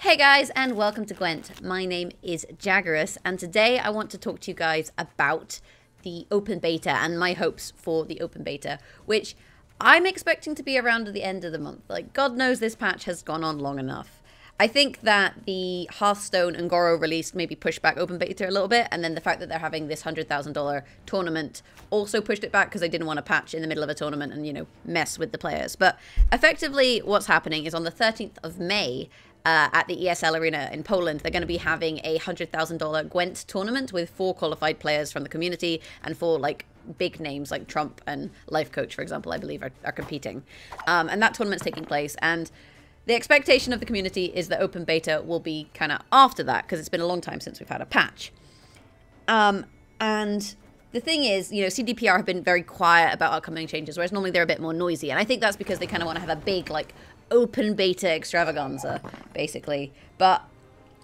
Hey guys, and welcome to Gwent. My name is Jaggerus, and today I want to talk to you guys about the open beta and my hopes for the open beta, which I'm expecting to be around at the end of the month. Like, God knows this patch has gone on long enough. I think that the Hearthstone and Goro release maybe pushed back open beta a little bit, and then the fact that they're having this $100,000 tournament also pushed it back because they didn't want to patch in the middle of a tournament and, you know, mess with the players. But effectively what's happening is on the 13th of May, at the ESL Arena in Poland, they're going to be having a $100,000 Gwent tournament with 4 qualified players from the community and 4, like, big names like Trump and Life Coach, for example, I believe are competing. And that tournament's taking place, and the expectation of the community is that open beta will be kind of after that, because it's been a long time since we've had a patch. And the thing is, you know, CDPR have been very quiet about upcoming changes, whereas normally they're a bit more noisy. And I think that's because they kind of want to have a big, like, open beta extravaganza, basically. But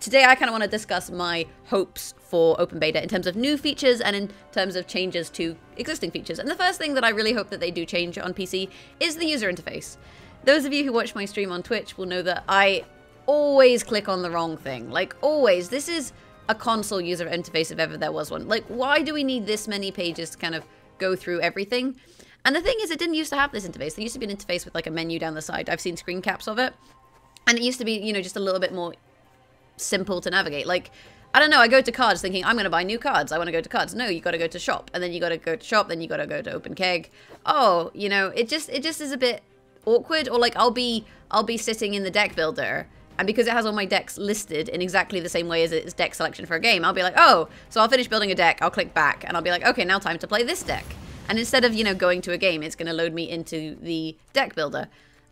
today I kind of want to discuss my hopes for open beta in terms of new features and in terms of changes to existing features. And the first thing that I really hope that they do change on PC is the user interface. Those of you who watch my stream on Twitch will know that I always click on the wrong thing. Like, always. This is a console user interface if ever there was one. Like, why do we need this many pages to kind of go through everything? And the thing is, it didn't used to have this interface. There used to be an interface with, like, a menu down the side. I've seen screen caps of it. And it used to be, you know, just a little bit more simple to navigate. Like, I don't know, I go to cards thinking, I'm going to buy new cards. I want to go to cards. No, you got to go to shop. And then you got to go to shop. Then you got to go to open keg. Oh, you know, it just is a bit awkward. Or, like, I'll be sitting in the deck builder, and because it has all my decks listed in exactly the same way as it's deck selection for a game, I'll be like, oh, so I'll finish building a deck, I'll click back, and I'll be like, okay, now time to play this deck. And instead of, you know, going to a game, it's going to load me into the deck builder.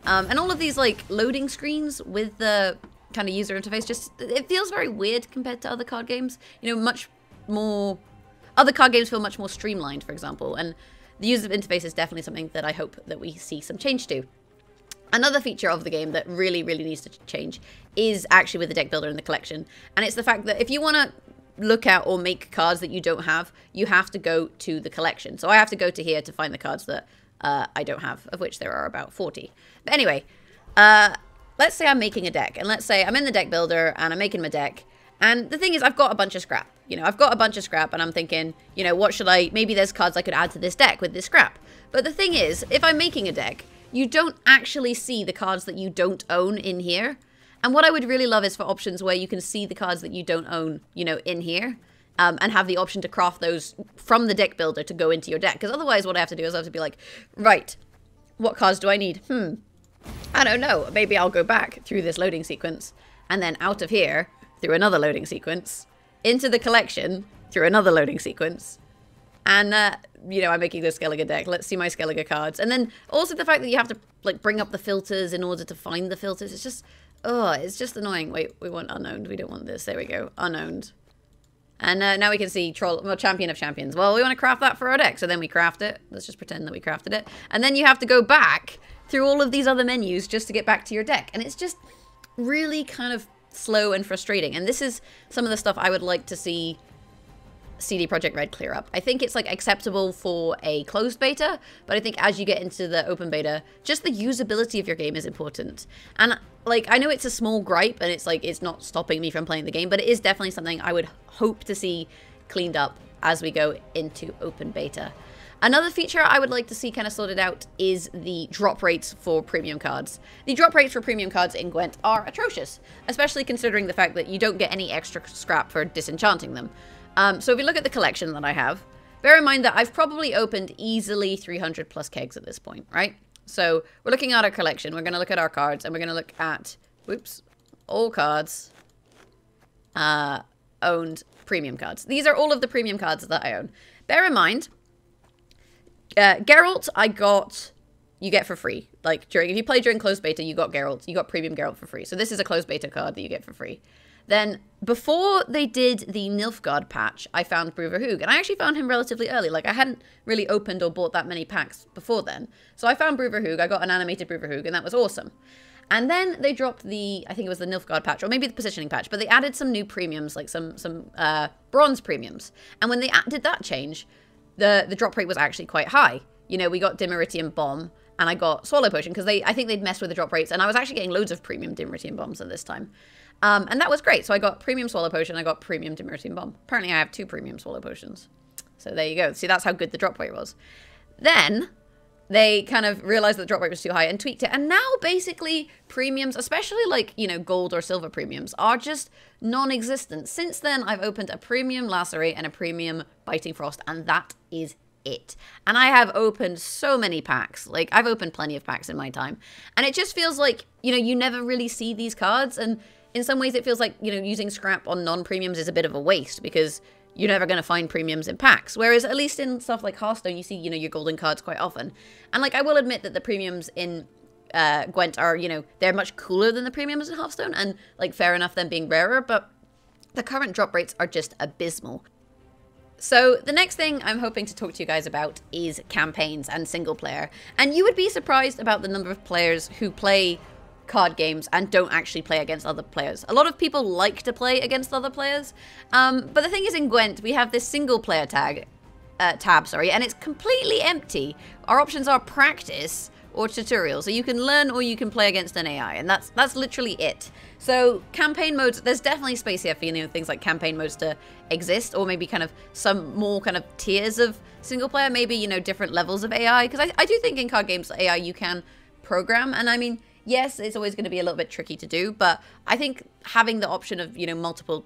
And all of these, like, loading screens with the kind of user interface, just, it feels very weird compared to other card games. You know, much more, other card games feel much more streamlined, for example. And the user interface is definitely something that I hope that we see some change to. Another feature of the game that really, really needs to change is actually with the deck builder and the collection. And it's the fact that if you want to look at or make cards that you don't have, you have to go to the collection. So I have to go to here to find the cards that I don't have, of which there are about 40. But anyway, let's say I'm making a deck. And let's say I'm in the deck builder and I'm making my deck. And the thing is, I've got a bunch of scrap. You know, I've got a bunch of scrap and I'm thinking, you know, what should I, maybe there's cards I could add to this deck with this scrap. But the thing is, if I'm making a deck, you don't actually see the cards that you don't own in here. And what I would really love is for options where you can see the cards that you don't own, you know, in here. And have the option to craft those from the deck builder to go into your deck. Because otherwise what I have to do is I have to be like, right, what cards do I need? I don't know. Maybe I'll go back through this loading sequence. And then out of here, through another loading sequence. Into the collection, through another loading sequence. And, you know, I'm making this Skellige deck. Let's see my Skellige cards. And then also the fact that you have to, like, bring up the filters in order to find the filters. It's just, oh, it's just annoying. Wait, we want unowned. We don't want this. There we go. Unowned. And now we can see Champion of Champions. Well, we want to craft that for our deck. So then we craft it. Let's just pretend that we crafted it. And then you have to go back through all of these other menus just to get back to your deck. And it's just really kind of slow and frustrating. And this is some of the stuff I would like to see CD Projekt Red clear up. I think it's, like, acceptable for a closed beta, but I think as you get into the open beta, just the usability of your game is important. And, like, I know it's a small gripe and it's like it's not stopping me from playing the game, but it is definitely something I would hope to see cleaned up as we go into open beta. Another feature I would like to see kind of sorted out is the drop rates for premium cards. The drop rates for premium cards in Gwent are atrocious, especially considering the fact that you don't get any extra scrap for disenchanting them. So if we look at the collection that I have, bear in mind that I've probably opened easily 300 plus kegs at this point, right? So we're looking at our collection, we're going to look at our cards, and we're going to look at, whoops, all cards owned premium cards. These are all of the premium cards that I own. Bear in mind, Geralt you get for free. Like, if you play during closed beta, you got Geralt, you got premium Geralt for free. So this is a closed beta card that you get for free. Then, before they did the Nilfgaard patch, I found Bruverhug, and I actually found him relatively early. Like, I hadn't really opened or bought that many packs before then. So I found Bruverhug, I got an animated Bruverhug, and that was awesome. And then they dropped the, I think it was the Nilfgaard patch, or maybe the positioning patch, but they added some new premiums, like some bronze premiums. And when they did that change, the drop rate was actually quite high. You know, we got Dimeritium Bomb, and I got Swallow Potion, because I think they'd messed with the drop rates, and I was actually getting loads of premium Dimeritium Bombs at this time. And that was great. So I got premium swallow potion. I got premium Demurtium bomb. Apparently I have 2 premium swallow potions. So there you go. See, that's how good the drop rate was. Then they kind of realized that the drop rate was too high and tweaked it. And now basically premiums, especially like, you know, gold or silver premiums, are just non-existent. Since then, I've opened a premium Lacerate and a premium Biting Frost, and that is it. And I have opened so many packs. Like, I've opened plenty of packs in my time. And it just feels like, you know, you never really see these cards. And in some ways it feels like, you know, using scrap on non-premiums is a bit of a waste because you're never going to find premiums in packs. Whereas at least in stuff like Hearthstone, you see, you know, your golden cards quite often. And like, I will admit that the premiums in Gwent are, you know, they're much cooler than the premiums in Hearthstone. And like, fair enough them being rarer, but the current drop rates are just abysmal. So the next thing I'm hoping to talk to you guys about is campaigns and single player. And you would be surprised about the number of players who play card games and don't actually play against other players. A lot of people like to play against other players. But the thing is, in Gwent, we have this single player tab, and it's completely empty. Our options are practice or tutorial. So you can learn or you can play against an AI, and that's literally it. So campaign modes, there's definitely space here for, you know, things like campaign modes to exist, or maybe kind of some more kind of tiers of single player, maybe, you know, different levels of AI. Because I do think in card games AI you can program, and I mean, yes, it's always going to be a little bit tricky to do, but I think having the option of, you know, multiple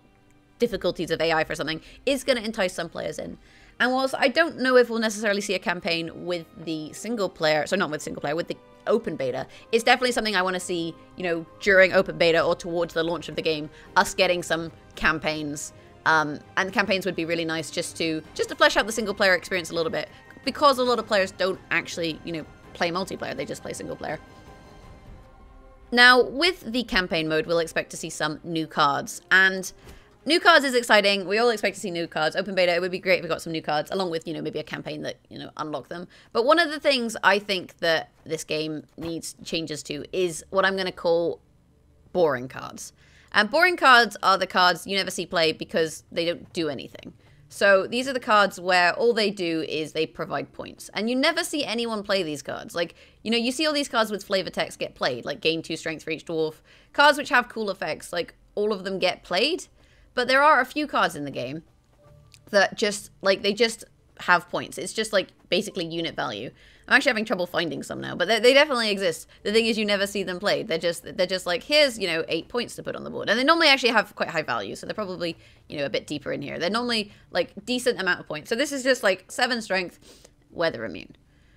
difficulties of AI for something is going to entice some players in. And whilst I don't know if we'll necessarily see a campaign with the single player, so not with single player, with the open beta, it's definitely something I want to see, you know, during open beta or towards the launch of the game, us getting some campaigns. And campaigns would be really nice just to flesh out the single player experience a little bit, because a lot of players don't actually, you know, play multiplayer, they just play single player. Now, with the campaign mode, we'll expect to see some new cards, and new cards is exciting. We all expect to see new cards. Open beta, it would be great if we got some new cards, along with, you know, maybe a campaign that, you know, unlock them. But one of the things I think that this game needs changes to is what I'm going to call boring cards. And boring cards are the cards you never see play because they don't do anything. So these are the cards where all they do is they provide points. And you never see anyone play these cards. Like, you know, you see all these cards with flavor text get played, like gain 2 strength for each dwarf. Cards which have cool effects, like all of them get played. But there are a few cards in the game that just, like, they just have points. It's just, like, basically unit value. I'm actually having trouble finding some now, but they definitely exist. The thing is, you never see them played. They're just like, here's, you know, 8 points to put on the board. And they normally actually have quite high value, so they're probably, you know, a bit deeper in here. They're normally, like, decent amount of points. So this is just, like, 7 strength, weather immune.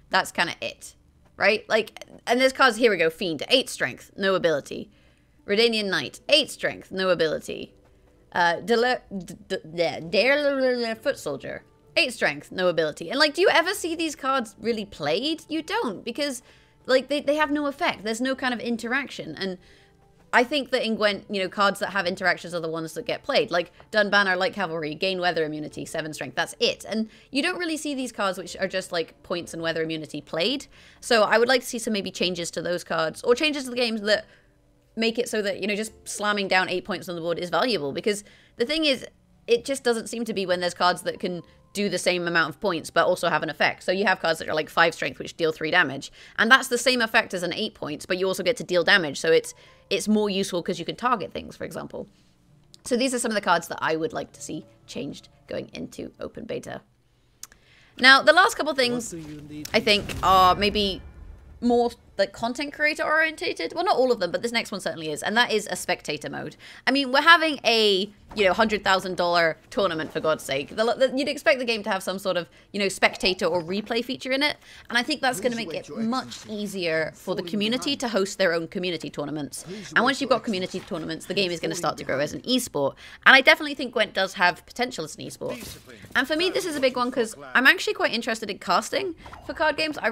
That's kind of it, right? Like, and there's cards, here we go, Fiend, 8 strength, no ability. Redanian Knight, 8 strength, no ability. Foot Soldier, 8 strength, no ability. And like, do you ever see these cards really played? You don't, because like they have no effect. There's no kind of interaction. And I think that in Gwent, you know, cards that have interactions are the ones that get played. Like Dunbanner, Light Cavalry, gain weather immunity, 7 strength, that's it. And you don't really see these cards which are just like points and weather immunity played. So I would like to see some maybe changes to those cards, or changes to the games that make it so that, you know, just slamming down 8 points on the board is valuable. Because the thing is, it just doesn't seem to be when there's cards that can do the same amount of points but also have an effect. So you have cards that are like 5 strength which deal 3 damage, and that's the same effect as an 8 points, but you also get to deal damage, so it's more useful because you can target things, for example. So these are some of the cards that I would like to see changed going into open beta. Now, the last couple things I think are maybe more like content creator orientated. Well, not all of them, but this next one certainly is, and that is a spectator mode. I mean, we're having a, you know, $100,000 tournament, for God's sake. You'd expect the game to have some sort of, you know, spectator or replay feature in it, and I think that's going to make it much easier for the community to host their own community tournaments. And once you've got community tournaments, the game is going to start to grow as an esport. And I definitely think Gwent does have potential as an esport. And for me, this is a big one because I'm actually quite interested in casting for card games. I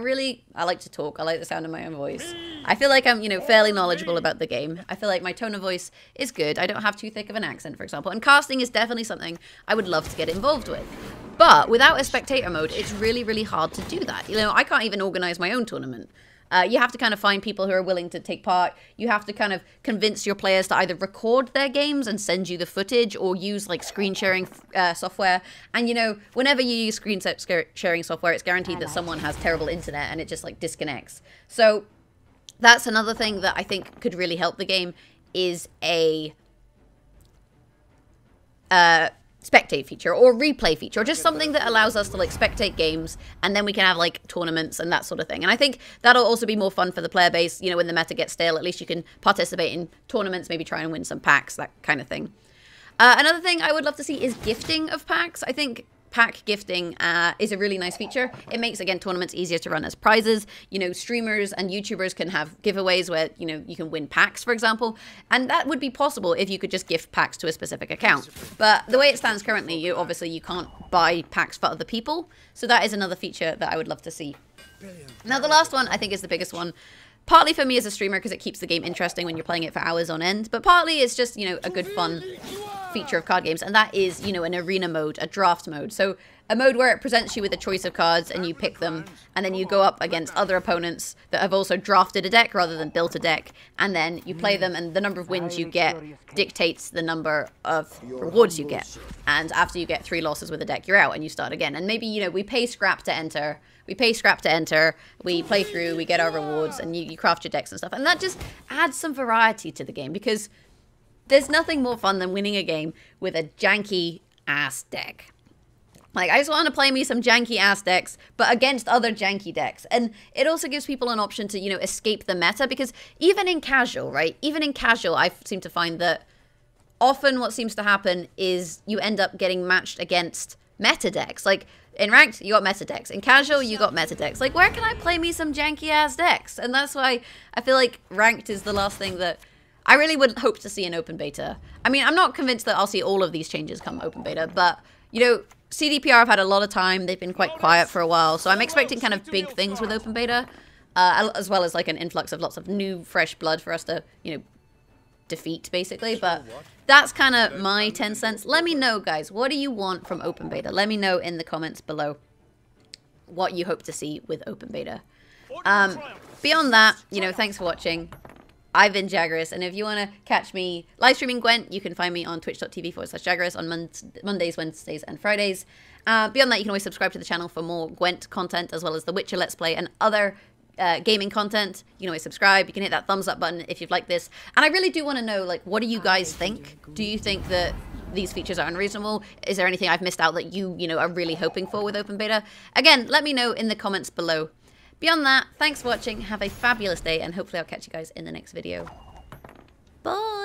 like to talk. I like the sound of my own voice. I feel like I'm, you know, fairly knowledgeable about the game. I feel like my tone of voice is good. I don't have too thick of an accent, for example. And casting is definitely something I would love to get involved with. But without a spectator mode, it's really, really hard to do that. You know, I can't even organize my own tournament. You have to kind of find people who are willing to take part. You have to kind of convince your players to either record their games and send you the footage, or use like screen sharing software. And, you know, whenever you use screen sharing software, it's guaranteed that someone has terrible internet and it just like disconnects. So that's another thing that I think could really help the game, is a spectate feature or replay feature, or just something that allows us to like spectate games, and then we can have like tournaments and that sort of thing. And I think that'll also be more fun for the player base. You know, when the meta gets stale, at least you can participate in tournaments, maybe try and win some packs, that kind of thing. Another thing I would love to see is gifting of packs. I think pack gifting is a really nice feature. It makes, again, tournaments easier to run as prizes. You know, streamers and YouTubers can have giveaways where, you know, you can win packs, for example. And that would be possible if you could just gift packs to a specific account. But the way it stands currently, you can't buy packs for other people. So that is another feature that I would love to see. Now, the last one, I think, is the biggest one. Partly for me as a streamer, because it keeps the game interesting when you're playing it for hours on end. But partly it's just, you know, a good fun feature of card games. And that is, you know, an arena mode, a draft mode. So a mode where it presents you with a choice of cards and you pick them. And then you go up against other opponents that have also drafted a deck rather than built a deck. And then you play them, and the number of wins you get dictates the number of rewards you get. And after you get 3 losses with a deck, you're out and you start again. And maybe, you know, we pay scrap to enter. We play through, we get our rewards, and you craft your decks and stuff. And that just adds some variety to the game, because there's nothing more fun than winning a game with a janky-ass deck. Like, I just want to play me some janky-ass decks, but against other janky decks. And it also gives people an option to, you know, escape the meta, because even in casual, right? Even in casual, I seem to find that often what seems to happen is you end up getting matched against meta decks. Like, in ranked, you got meta decks. In casual, you got meta decks. Like, where can I play me some janky-ass decks? And that's why I feel like ranked is the last thing that I really would hope to see in open beta. I mean, I'm not convinced that I'll see all of these changes come open beta, but, you know, CDPR have had a lot of time. They've been quite quiet for a while, so I'm expecting kind of big things with open beta, as well as, like, an influx of lots of new, fresh blood for us to, you know, defeat, basically. But that's kind of my 10 cents. Let me know, guys, what do you want from open beta? Let me know in the comments below what you hope to see with open beta. Beyond that, you know, thanks for watching. I've been Jaggerus, and if you want to catch me live streaming Gwent, you can find me on twitch.tv/Jaggerus on Mondays, Wednesdays, and Fridays. Beyond that, you can always subscribe to the channel for more Gwent content, as well as the Witcher Let's Play and other gaming content. You can always subscribe. You can hit that thumbs up button if you've liked this. And I really do want to know, like, what do you guys think? Do you think that these features are unreasonable? Is there anything I've missed out that you know, are really hoping for with open beta? Again, let me know in the comments below. Beyond that, thanks for watching. Have a fabulous day, and hopefully I'll catch you guys in the next video. Bye!